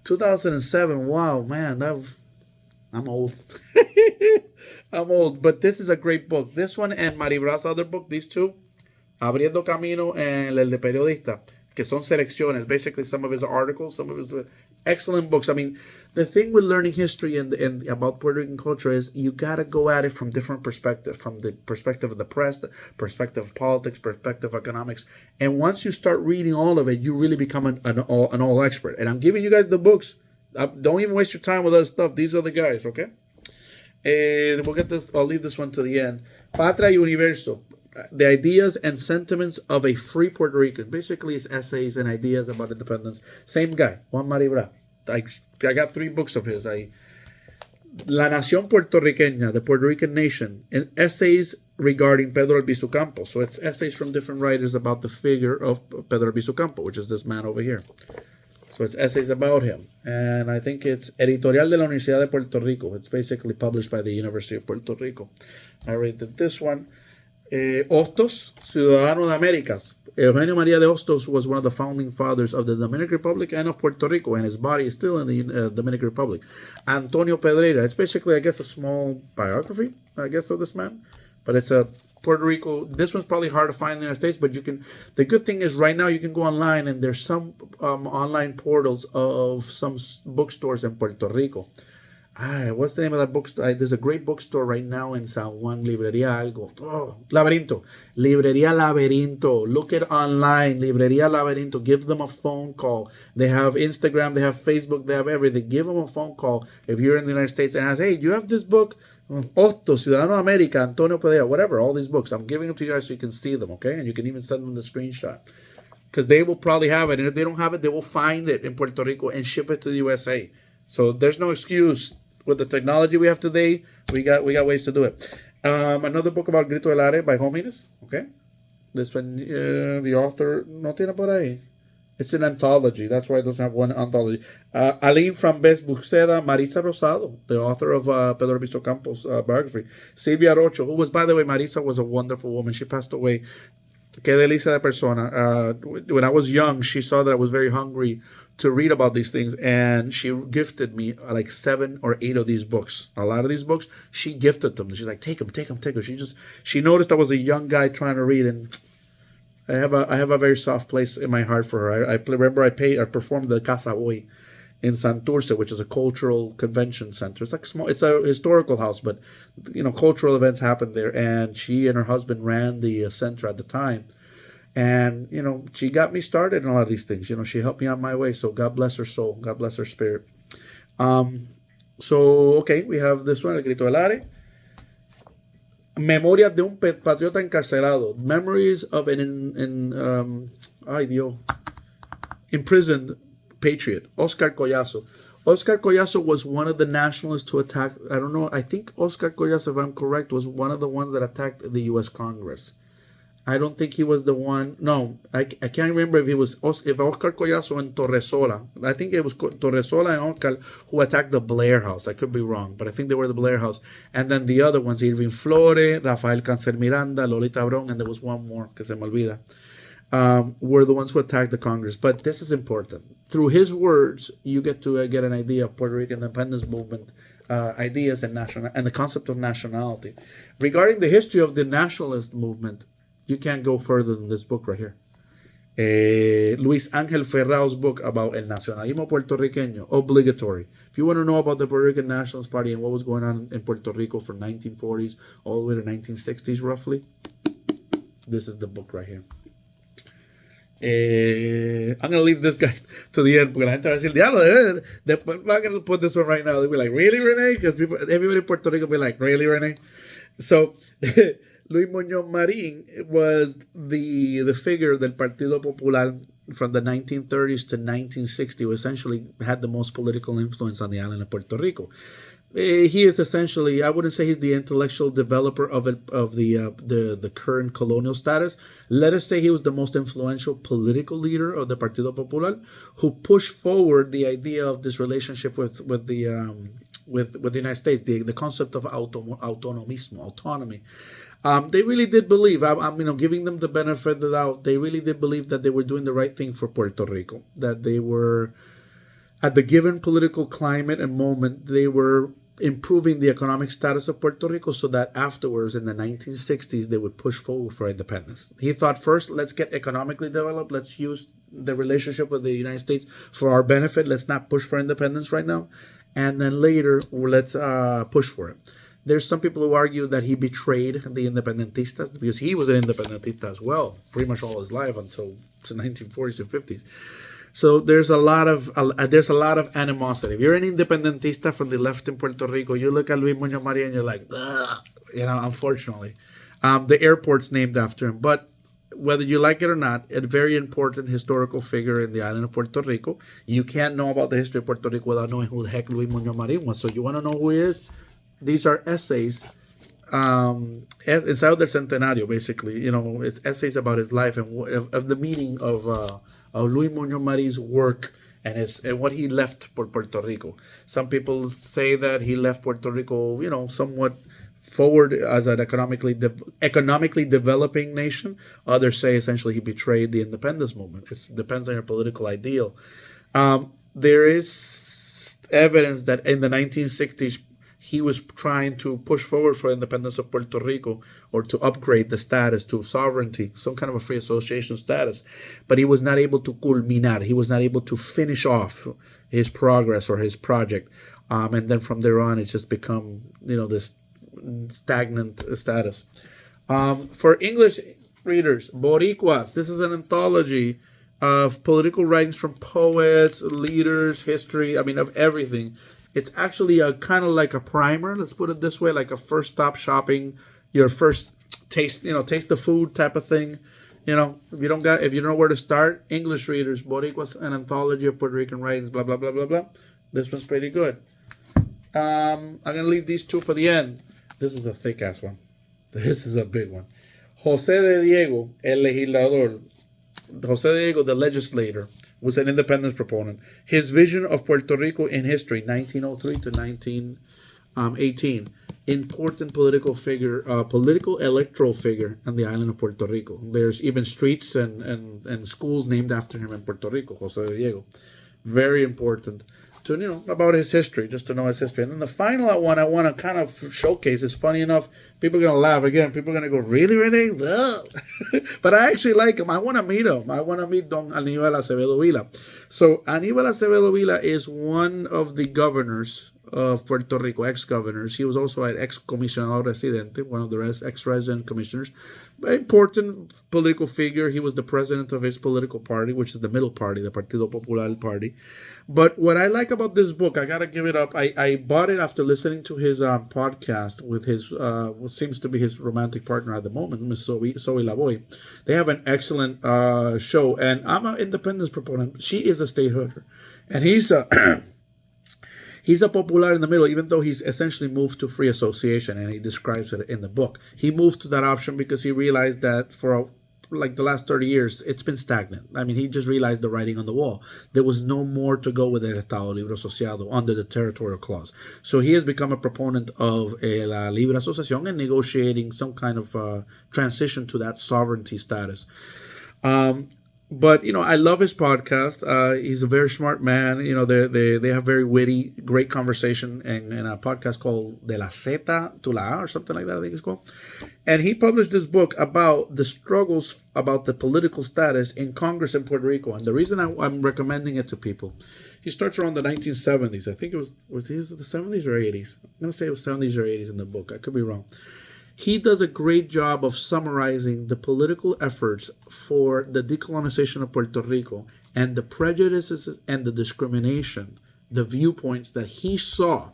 2007. Wow, man, I'm old. I'm old, but this is a great book. This one and Maribra's other book, these two, Abriendo Camino and El de Periodista, que son selecciones, basically some of his articles, some of his excellent books. I mean, the thing with learning history and about Puerto Rican culture is you got to go at it from different perspectives, from the perspective of the press, the perspective of politics, perspective of economics. And once you start reading all of it, you really become an all expert. And I'm giving you guys the books. Don't even waste your time with other stuff. These are the guys, okay? And we'll get this. I'll leave this one to the end. Patria y Universo. The ideas and sentiments of a free Puerto Rican. Basically, it's essays and ideas about independence. Same guy, Juan Maribra. I got 3 books of his. La Nación Puertorriqueña, the Puerto Rican Nation, and essays regarding Pedro Albizu Campos. So it's essays from different writers about the figure of Pedro Albizu Campos, which is this man over here. So it's essays about him. And I think it's Editorial de la Universidad de Puerto Rico. It's basically published by the University of Puerto Rico. I rated this one. Hostos, Ciudadano de Américas. Eugenio María de Hostos was one of the founding fathers of the Dominican Republic and of Puerto Rico, and his body is still in the Dominican Republic. Antonio Pedreira. It's basically, I guess, a small biography, I guess, of this man. But it's a Puerto Rico. This one's probably hard to find in the United States, but you can. The good thing is right now you can go online, and there's some online portals of some bookstores in Puerto Rico. What's the name of that bookstore? There's a great bookstore right now in San Juan, Librería Algo. Oh, Laberinto. Librería Laberinto. Look it online. Librería Laberinto. Give them a phone call. They have Instagram. They have Facebook. They have everything. Give them a phone call if you're in the United States and ask, hey, do you have this book? Otto, Ciudadano de América, Antonio Pedreira, whatever. All these books. I'm giving them to you guys so you can see them, okay? And you can even send them the screenshot. Because they will probably have it. And if they don't have it, they will find it in Puerto Rico and ship it to the USA. So there's no excuse. With the technology we have today, we got ways to do it. Another book about Grito del Are by Homines. Okay, this one, the author no tiene por ahí. It's an anthology. That's why it doesn't have one anthology. Aline Frambes Buxeda, Marisa Rosado, the author of Pedro Albizu Campos' biography. Silvia Rocho, who was, by the way, Marisa was a wonderful woman. She passed away. Qué delicia de persona. When I was young, she saw that I was very hungry to read about these things, and she gifted me like 7 or 8 of these books. A lot of these books, she gifted them. She's like, take them. She noticed I was a young guy trying to read, and I have a very soft place in my heart for her. I remember I performed the Casa Boy in Santurce, which is a cultural convention center. It's like small. It's a historical house, but cultural events happen there. And she and her husband ran the center at the time. And she got me started in a lot of these things. She helped me on my way. So God bless her soul. God bless her spirit. So okay, we have this one, El Grito del Are. Memorias de un patriota encarcelado. Memories of ay Dios, imprisoned patriot, Oscar Collazo. Oscar Collazo was one of the nationalists to attack. I don't know. I think Oscar Collazo, if I'm correct, was one of the ones that attacked the U.S. Congress. I don't think he was the one. No, I can't remember if he was if Oscar Collazo and Torresola. I think it was Torresola and Oscar who attacked the Blair House. I could be wrong, but I think they were the Blair House. And then the other ones, Irving Flore, Rafael Cáncer Miranda, Lolita Brón, and there was one more que se me olvida. Were the ones who attacked the Congress. But this is important. Through his words, you get to get an idea of Puerto Rican independence movement ideas and the concept of nationality. Regarding the history of the nationalist movement, you can't go further than this book right here. Luis Ángel Ferrao's book about el nacionalismo puertorriqueño, obligatory. If you want to know about the Puerto Rican Nationalist Party and what was going on in Puerto Rico from 1940s all the way to 1960s roughly, this is the book right here. I'm going to leave this guy to the end porque la gente va a decir, diablo, I'm going to put this one right now. They'll be like, really, Rene? Because everybody in Puerto Rico will be like, really, Rene? So, Luis Muñoz Marín was the figure del Partido Popular from the 1930s to 1960, who essentially had the most political influence on the island of Puerto Rico. He is essentially, I wouldn't say he's the intellectual developer of the current colonial status. Let us say he was the most influential political leader of the Partido Popular, who pushed forward the idea of this relationship with the United States, the concept of autonomy. They really did believe, I'm giving them the benefit of the doubt, they really did believe that they were doing the right thing for Puerto Rico, that they were, at the given political climate and moment, they were improving the economic status of Puerto Rico so that afterwards, in the 1960s, they would push forward for independence. He thought, first, let's get economically developed, let's use the relationship with the United States for our benefit, let's not push for independence right now, and then later, let's push for it. There's some people who argue that he betrayed the independentistas because he was an independentista as well, pretty much all his life until the 1940s and 50s. So there's a lot of animosity. If you're an independentista from the left in Puerto Rico, you look at Luis Muñoz Marín and you're like, ugh, unfortunately. The airport's named after him. But whether you like it or not, a very important historical figure in the island of Puerto Rico. You can't know about the history of Puerto Rico without knowing who the heck Luis Muñoz Marín was. So you want to know who he is? These are essays inside del Centenario, basically. It's essays about his life and of the meaning of Luis Muñoz Marín's work and what he left for Puerto Rico. Some people say that he left Puerto Rico, somewhat forward as an economically developing nation. Others say essentially he betrayed the independence movement. It depends on your political ideal. There is evidence that in the 1960s, he was trying to push forward for independence of Puerto Rico or to upgrade the status to sovereignty, some kind of a free association status. But he was not able to culminar. He was not able to finish off his progress or his project. And then from there on, it's just become, this stagnant status. For English readers, Boricuas, this is an anthology of political writings from poets, leaders, history, of everything. It's actually a kind of like a primer, let's put it this way, like a first stop shopping, your first taste the food type of thing. If you don't know where to start, English readers, Boricuas, an anthology of Puerto Rican writings, blah, blah, blah, blah, blah. This one's pretty good. I'm going to leave these two for the end. This is a thick-ass one. This is a big one. José de Diego, el legislador. José de Diego, the legislator, was an independence proponent. His vision of Puerto Rico in history, 1903 to 1918. Important political figure, political electoral figure on the island of Puerto Rico. There's even streets and schools named after him in Puerto Rico, José de Diego. Very important to about his history, just to know his history. And then the final one I want to kind of showcase is, funny enough, people are going to laugh again. People are going to go, really, Rene? But I actually like him. I want to meet him. I want to meet Don Aníbal Acevedo Vila. So Aníbal Acevedo Vila is one of the governors of Puerto Rico, ex-governors. He was also an ex-comisionado residente, one of the ex-resident commissioners. An important political figure. He was the president of his political party, which is the middle party, the Partido Popular Party. But what I like about this book, I gotta give it up. I bought it after listening to his podcast with his what seems to be his romantic partner at the moment, Miss Zoe Lavoy. They have an excellent show, and I'm an independence proponent. She is a statehooder, and he's a he's a popular in the middle, even though he's essentially moved to free association, and he describes it in the book. He moved to that option because he realized that for like the last 30 years, it's been stagnant. I mean, he just realized the writing on the wall. There was no more to go with el Estado Libre Asociado under the territorial clause. So he has become a proponent of la Libre Asociación and negotiating some kind of transition to that sovereignty status. But I love his podcast. He's a very smart man. They have very witty, great conversation, and a podcast called De la Zeta to la A or something like that, I think it's called. And he published this book about the struggles about the political status in Congress in Puerto Rico. And the reason I'm recommending it to people, he starts around the 1970s. I think it was he the 70s or 80s? I'm gonna say it was 70s or 80s in the book. I could be wrong. He does a great job of summarizing the political efforts for the decolonization of Puerto Rico and the prejudices and the discrimination, the viewpoints that he saw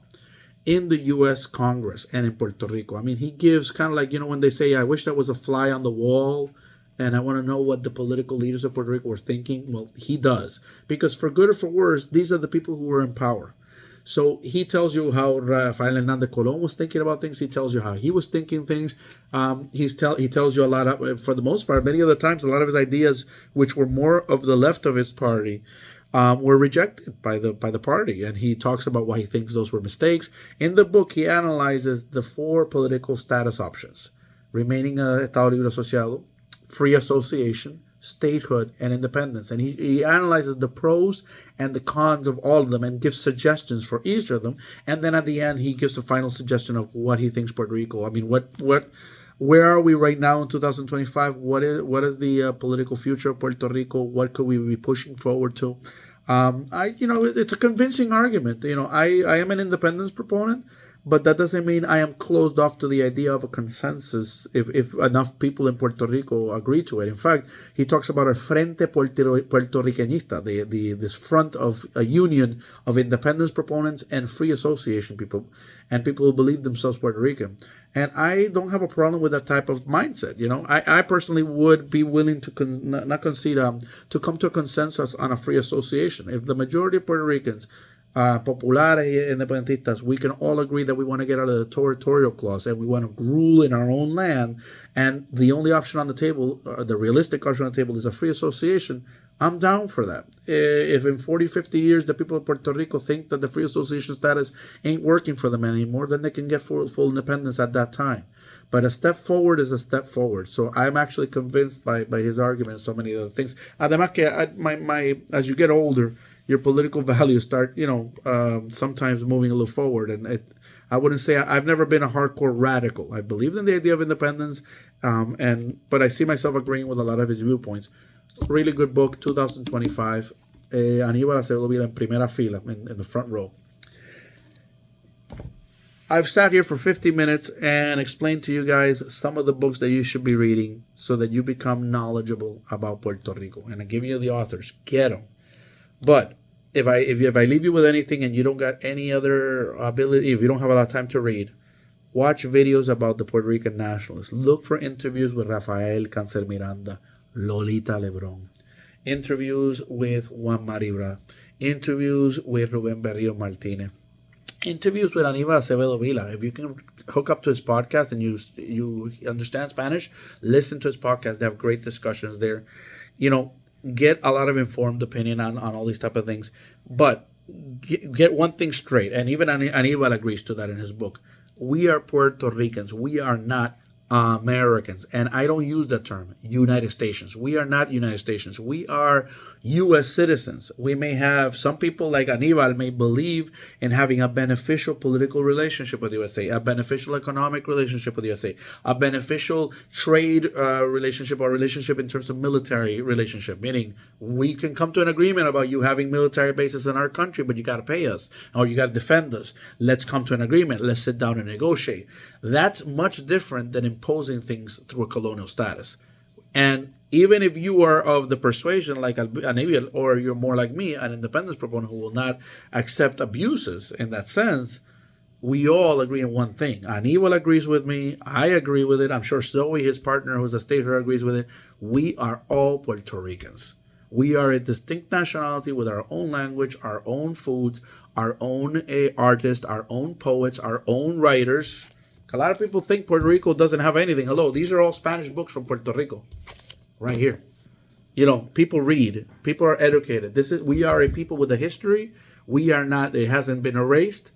in the U.S. Congress and in Puerto Rico. I mean, he gives kind of like, when they say, I wish that was a fly on the wall and I want to know what the political leaders of Puerto Rico were thinking. Well, he does. Because for good or for worse, these are the people who were in power. So he tells you how Rafael Hernández Colón was thinking about things. He tells you how he was thinking things. He tells you a lot of, for the most part, many of the times, a lot of his ideas, which were more of the left of his party, were rejected by the party. And he talks about why he thinks those were mistakes. In the book, he analyzes the 4 political status options: remaining Estado Libre Asociado, free association, statehood, and independence. And he analyzes the pros and the cons of all of them and gives suggestions for each of them. And then at the end, he gives a final suggestion of what he thinks Puerto Rico. I mean, where are we right now in 2025? What is the political future of Puerto Rico? What could we be pushing forward to? It's a convincing argument. I am an independence proponent, but that doesn't mean I am closed off to the idea of a consensus if enough people in Puerto Rico agree to it. In fact, he talks about a Frente Puerto Ricanista, this front of a union of independence proponents and free association people, and people who believe themselves Puerto Rican. And I don't have a problem with that type of mindset. I personally would be willing to not concede to come to a consensus on a free association. If the majority of Puerto Ricans, populares y independentistas, we can all agree that we want to get out of the territorial clause and we want to rule in our own land, and the only option on the table, the realistic option on the table, is a free association, I'm down for that. If in 40, 50 years the people of Puerto Rico think that the free association status ain't working for them anymore, then they can get full independence at that time. But a step forward is a step forward. So I'm actually convinced by his argument and so many other things. Además que as you get older, your political values start, sometimes moving a little forward. And I wouldn't say I've never been a hardcore radical. I believed in the idea of independence, but I see myself agreeing with a lot of his viewpoints. Really good book, 2025. Aníbal Acevedo Vila en primera fila, in the front row. I've sat here for 50 minutes and explained to you guys some of the books that you should be reading so that you become knowledgeable about Puerto Rico. And I'm giving you the authors. Get them. But if I leave you with anything and you don't got any other ability, if you don't have a lot of time to read, watch videos about the Puerto Rican nationalists. Look for interviews with Rafael Cáncer Miranda, Lolita Lebrón, interviews with Juan Maribra, interviews with Rubén Berrío Martínez, interviews with Aníbal Acevedo Vila. If you can hook up to his podcast and you understand Spanish, listen to his podcast. They have great discussions there. Get a lot of informed opinion on all these type of things. But get one thing straight, and even Aníbal agrees to that in his book. We are Puerto Ricans. We are not Americans, and I don't use that term, United States. We are not United States. We are U.S. citizens. We may have, some people like Aníbal may believe in having a beneficial political relationship with the USA, a beneficial economic relationship with the USA, a beneficial trade relationship or relationship in terms of military relationship, meaning we can come to an agreement about you having military bases in our country, but you got to pay us or you got to defend us. Let's come to an agreement. Let's sit down and negotiate. That's much different than imposing things through a colonial status. And even if you are of the persuasion like Aníbal, or you're more like me, an independence proponent who will not accept abuses in that sense, we all agree on one thing. Aníbal agrees with me. I agree with it. I'm sure Zoe, his partner, who's a statehood, agrees with it. We are all Puerto Ricans. We are a distinct nationality with our own language, our own foods, our own artists, our own poets, our own writers. A lot of people think Puerto Rico doesn't have anything. Hello, these are all Spanish books from Puerto Rico, right here. You know, people read, people are educated. We are a people with a history. We are not. It hasn't been erased,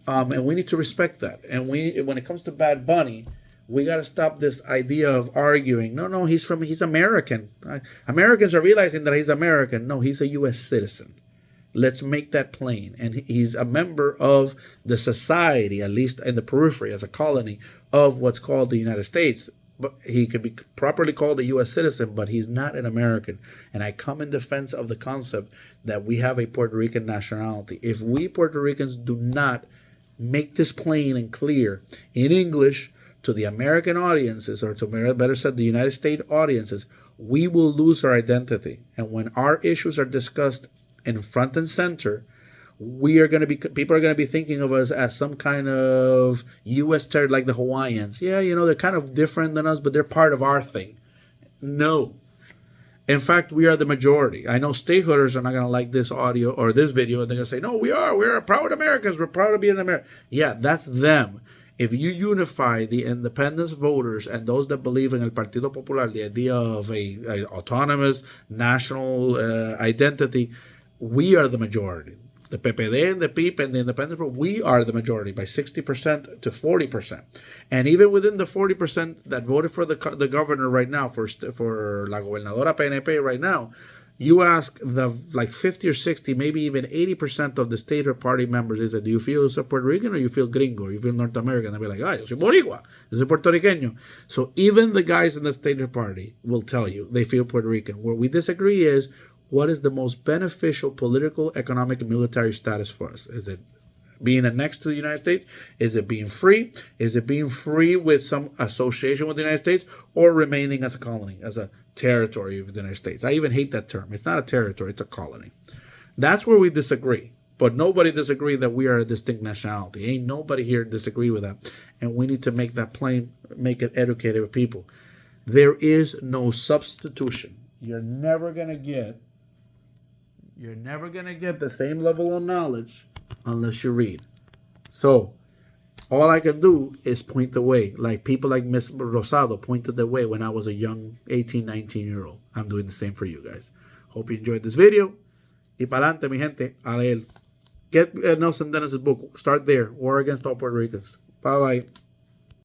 and we need to respect that. And when it comes to Bad Bunny, we got to stop this idea of arguing. No, he's American. Americans are realizing that he's American. No, he's a U.S. citizen. Let's make that plain. And he's a member of the society, at least in the periphery, as a colony of what's called the United States. But he could be properly called a U.S. citizen, but he's not an American. And I come in defense of the concept that we have a Puerto Rican nationality. If we Puerto Ricans do not make this plain and clear in English to the American audiences, or to better said, the United States audiences, we will lose our identity. And when our issues are discussed in front and center, people are going to be thinking of us as some kind of U.S. territory, like the Hawaiians. Yeah, they're kind of different than us, but they're part of our thing. No. In fact, we are the majority. I know stateholders are not going to like this audio or this video, and they're going to say, no, we're proud Americans. We're proud to be an American. Yeah, that's them. If you unify the independence voters and those that believe in El Partido Popular, the idea of a autonomous national identity, we are the majority. The PPD and the PIP and the independent, we are the majority by 60% to 40%. And even within the 40% that voted for the governor right now, for La Gobernadora PNP right now, you ask the 50 or 60, maybe even 80% of the statehood party members, is that, do you feel you're Puerto Rican or you feel gringo, or you feel North American? They'll be like, yo soy boricua, yo soy puertorriqueño. So even the guys in the statehood party will tell you they feel Puerto Rican. Where we disagree is, what is the most beneficial political, economic, and military status for us? Is it being annexed to the United States? Is it being free? Is it being free with some association with the United States, or remaining as a colony, as a territory of the United States? I even hate that term. It's not a territory, it's a colony. That's where we disagree. But nobody disagrees that we are a distinct nationality. Ain't nobody here disagree with that. And we need to make that plain, make it educated with people. There is no substitution. You're never going to get the same level of knowledge unless you read. So all I can do is point the way, like people like Miss Rosado pointed the way when I was a young 18, 19-year-old. I'm doing the same for you guys. Hope you enjoyed this video. Y pa'lante, mi gente, a leer. Get Nelson Dennis's book. Start there. War Against All Puerto Ricans. Bye-bye.